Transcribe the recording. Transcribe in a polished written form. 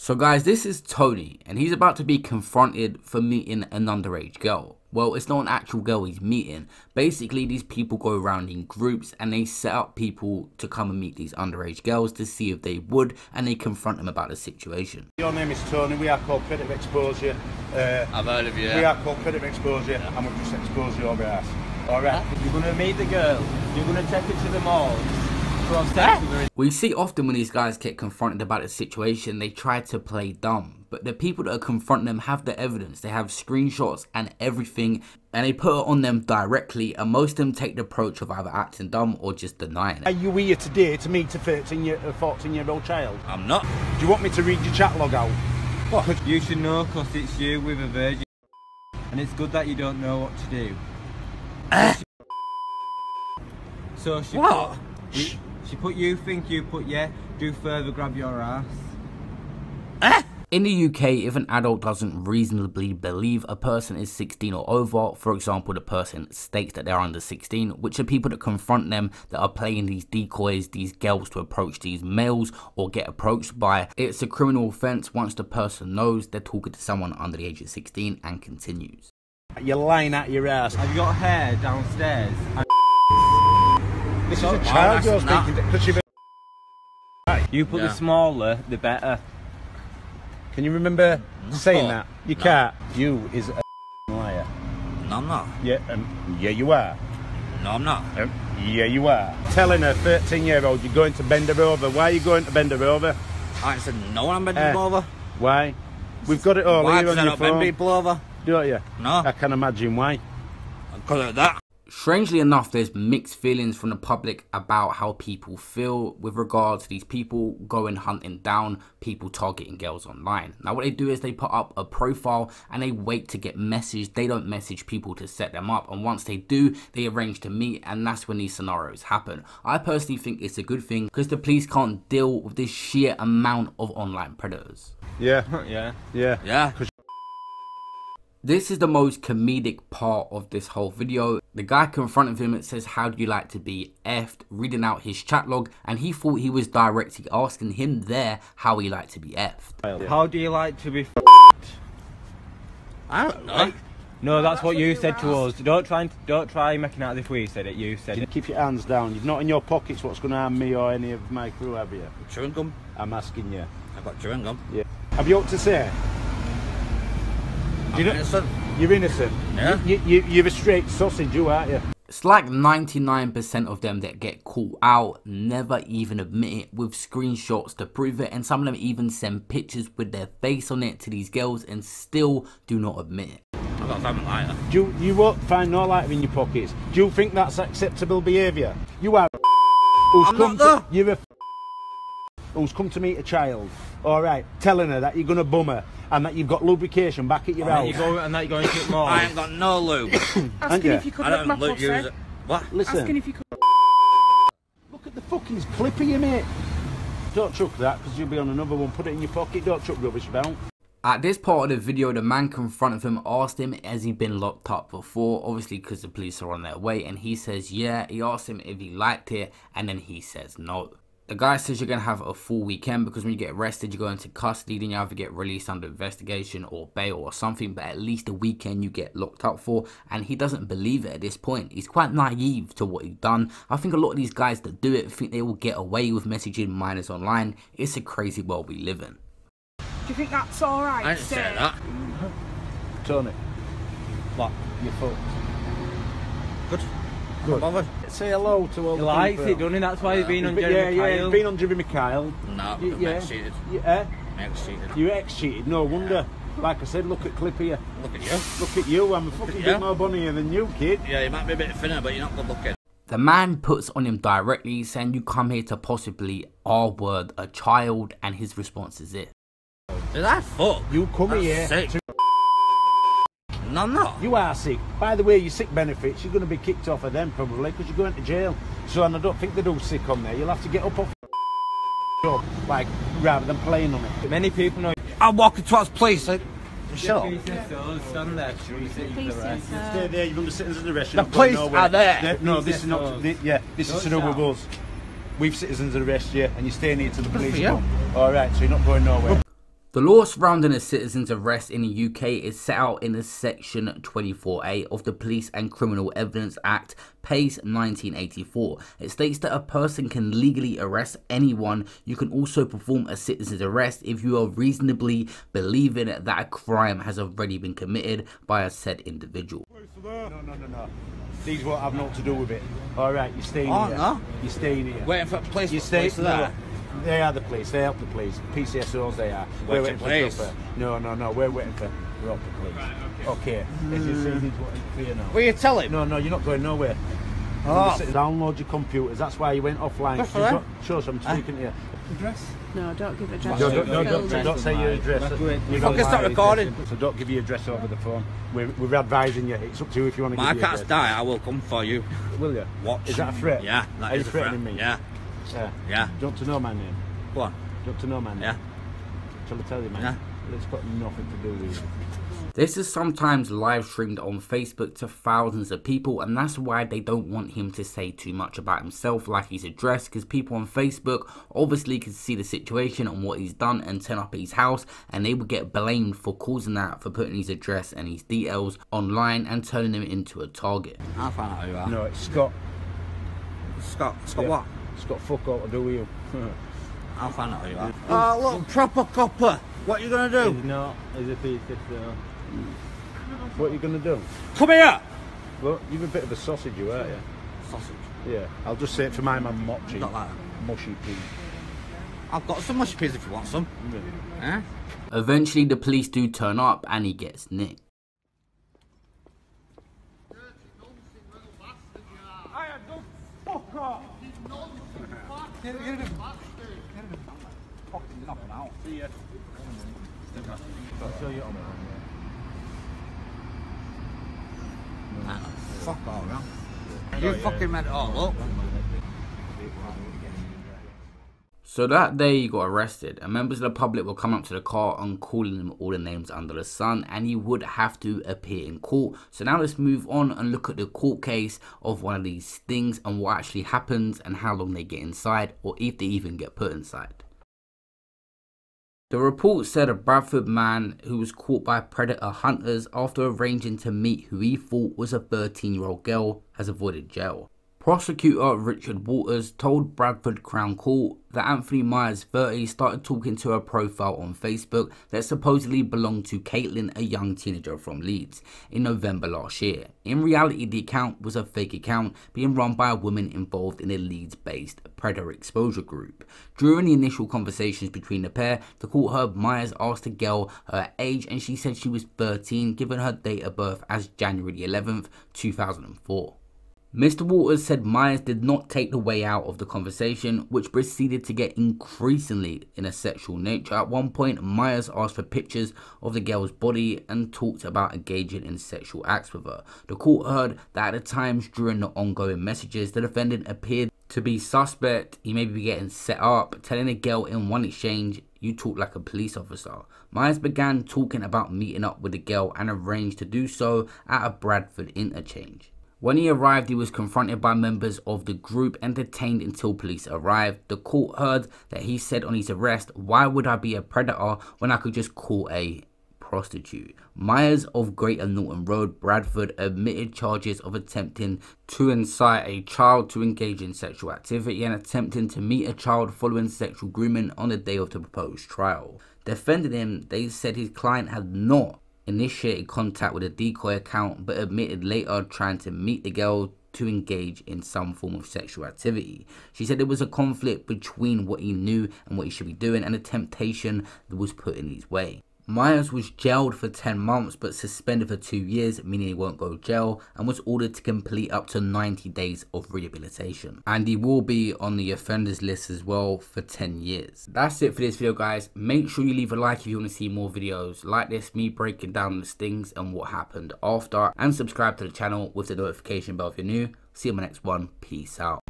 So guys, this is Tony, and he's about to be confronted for meeting an underage girl. Well, it's not an actual girl he's meeting. Basically, these people go around in groups and they set up people to come and meet these underage girls to see if they would, and they confront them about the situation. Your name is Tony, we are called Predator Exposure. I've heard of you. We are called Predator Exposure, and we'll just expose your ass. Alright? You're going to meet the girl, you're going to take her to the mall. We see often when these guys get confronted about a situation, they try to play dumb. But the people that are confronting them have the evidence. They have screenshots and everything, and they put it on them directly, and most of them take the approach of either acting dumb or just denying it. Are you here today to meet a 14-year-old child? I'm not. Do you want me to read your chat log out? What? You should know, because it's you with a virgin. And it's good that you don't know what to do. So she what? She put you think, you put yeah, do further grab your ass. In the UK, if an adult doesn't reasonably believe a person is 16 or over, for example, the person states that they're under 16, which are people that confront them that are playing these decoys, these girls to approach these males or get approached by, it's a criminal offence once the person knows they're talking to someone under the age of 16 and continues. You're lying at your ass. Have you got hair downstairs? This is a child you're speaking to. You put the smaller, the better. Can you remember saying that? You can't. You is a liar. No, I'm not. Yeah, yeah, you are. No, I'm not. Yeah, you are. Telling a 13-year-old you're going to bend her over. Why are you going to bend her over? I said no, I'm bending them over. Why? We've got it all Why? here on I your don't phone. bend people over. Don't you? No. I can imagine why. Because of that. Strangely enough, there's mixed feelings from the public about how people feel with regards to these people going hunting down people targeting girls online. Now what they do is they put up a profile and they wait to get messaged. They don't message people to set them up, and once they do, they arrange to meet, and that's when these scenarios happen. I personally think it's a good thing because the police can't deal with this sheer amount of online predators. Yeah. Yeah. This is the most comedic part of this whole video. The guy confronting him, it says, how do you like to be effed, reading out his chat log, and he thought he was directly asking him there how he liked to be effed. How do you like to be f***ed? I don't know. No, that's what you said to us. Don't try making out as if we said it, you said it. Keep your hands down. You've not in your pockets what's going to harm me or any of my crew, have you? Chewing gum. I'm asking you. I've got chewing gum. Yeah. Have you what to say? I'm innocent. You're innocent? Yeah. You're a straight sausage, you aren't you? It's like 99% of them that get caught out never even admit it, with screenshots to prove it, and some of them even send pictures with their face on it to these girls and still do not admit it. I've got a family lighter. You won't find no lighter in your pockets. Do you think that's acceptable behaviour? You are I'm not though. You're a who's come to meet a child, alright, telling her that you're going to bum her and that you've got lubrication back at your house. And that you're going to get more. I ain't got no lube. Asking if you could I lick my don't pussy. use it. What? Listen, Asking if you could. look at the fucking clip of you, mate. Don't chuck that, because you'll be on another one. Put it in your pocket. Don't chuck rubbish about. At this part of the video, the man confronted him, asked him, has he been locked up before? Obviously, because the police are on their way, and he says, yeah. He asked him if he liked it, and then he says no. The guy says you're going to have a full weekend because when you get arrested, you go into custody, then you either get released under investigation or bail or something, but at least a weekend you get locked up for, and he doesn't believe it at this point. He's quite naive to what he's done. I think a lot of these guys that do it think they will get away with messaging minors online. It's a crazy world we live in. Do you think that's alright? I didn't say that. Tony. What? You're fucked. Good. Good. Bothered. Say hello to all He the likes people. it, doesn't he? That's why he's been on Jeremy Kyle. Yeah, he's been on Jeremy Kyle. No, Yeah. ex-cheated. Yeah. Ex-cheated. You ex-cheated, no wonder. Like I said, look at clip here. Look at you. Look at you, I'm a fucking bit more bunnier than you, kid. Yeah, you might be a bit thinner, but you're not good looking. The man puts on him directly, saying you come here to possibly R-word a child, and his response is it. Did I fuck? You come That's here. sick. No, I'm not. You are sick. By the way, your sick benefits, you're going to be kicked off of them probably because you're going to jail. So, and I don't think they do sick on there. You'll have to get up off job, like, rather than playing on it. Many people know. I'm walking towards police. Shut up. Stand there. Stay there, you're under citizens arrest. The police are there. No, this is not. This is to do with us. We've citizens arrest you, and you're staying here till the police come. All right, so you're not going nowhere. The law surrounding a citizen's arrest in the UK is set out in the section 24A of the Police and Criminal Evidence Act, Pace 1984. It states that a person can legally arrest anyone. You can also perform a citizen's arrest if you are reasonably believing that a crime has already been committed by a said individual. No. These won't have nothing to do with it. Alright, you're staying here. No? You're staying here. Waiting for a police. You stay there. They are the police. They help the police. PCSOs they are. We're waiting for the No. We're waiting for the police. Right, okay. As you see, he's waiting for you now. Will you tell him? No, you're not going nowhere. Oh. Download your computers. That's why you went offline. Sure, I'm speaking to you. Address? No, don't give address. Don't say your address. You fucking stop recording. So don't give your address over the phone. We're advising you. It's up to you if you want to give your address. My cat's die. I will come for you. Will you? Watch. Is that a threat? Yeah, that is a threat. Me? Yeah. Do you want to know my name? Go on. Do you want to know my name? Yeah. Shall I tell you, man? Yeah. It's got nothing to do with you. This is sometimes live streamed on Facebook to thousands of people, and that's why they don't want him to say too much about himself, like his address, because people on Facebook obviously can see the situation and what he's done and turn up at his house, and they would get blamed for causing that, for putting his address and his details online and turning him into a target. I'll find out who you are. No, it's Scott. Scott Yeah. what? It's got fuck all to do with you. I'll find out who you are. Oh, look, proper copper. What are you going to do? He's not. He's a piece of What are you going to do? Come here! Well, you're a bit of a sausage, you are, you? Sausage. Yeah. I'll just say it for my man Mochi. Not like Mushy pea. I've got some mushy peas if you want some. Eh? Eventually the police do turn up and he gets nicked. Fuck all, man. You fucking meant it all up. So that day he got arrested, and members of the public will come up to the car and calling him all the names under the sun, and he would have to appear in court. So now let's move on and look at the court case of one of these things and what actually happens and how long they get inside, or if they even get put inside. The report said a Bradford man who was caught by predator hunters after arranging to meet who he thought was a 13-year-old girl has avoided jail. Prosecutor Richard Waters told Bradford Crown Court that Anthony Myers, 30, started talking to a profile on Facebook that supposedly belonged to Caitlin, a young teenager from Leeds, in November last year. In reality, the account was a fake account being run by a woman involved in a Leeds-based predator exposure group. During the initial conversations between the pair, the court heard Myers asked the girl her age, and she said she was 13, given her date of birth as January 11th, 2004. Mr. Waters said Myers did not take the way out of the conversation, which proceeded to get increasingly in a sexual nature. At one point, Myers asked for pictures of the girl's body and talked about engaging in sexual acts with her. The court heard that at the times during the ongoing messages, the defendant appeared to be suspect. He may be getting set up, telling the girl in one exchange, "You talk like a police officer." Myers began talking about meeting up with the girl and arranged to do so at a Bradford interchange. When he arrived, he was confronted by members of the group and detained until police arrived. The court heard that he said on his arrest, "Why would I be a predator when I could just call a prostitute?" Myers of Greater Norton Road, Bradford, admitted charges of attempting to incite a child to engage in sexual activity and attempting to meet a child following sexual grooming on the day of the proposed trial. Defending him, they said his client had not initiated contact with a decoy account, but admitted later trying to meet the girl to engage in some form of sexual activity. She said there was a conflict between what he knew and what he should be doing, and a temptation that was put in his way. Myers was jailed for 10 months but suspended for 2 years, meaning he won't go to jail, and was ordered to complete up to 90 days of rehabilitation. And he will be on the offenders list as well for 10 years. That's it for this video, guys. Make sure you leave a like if you want to see more videos like this, me breaking down the stings and what happened after, and subscribe to the channel with the notification bell if you're new. See you in my next one. Peace out.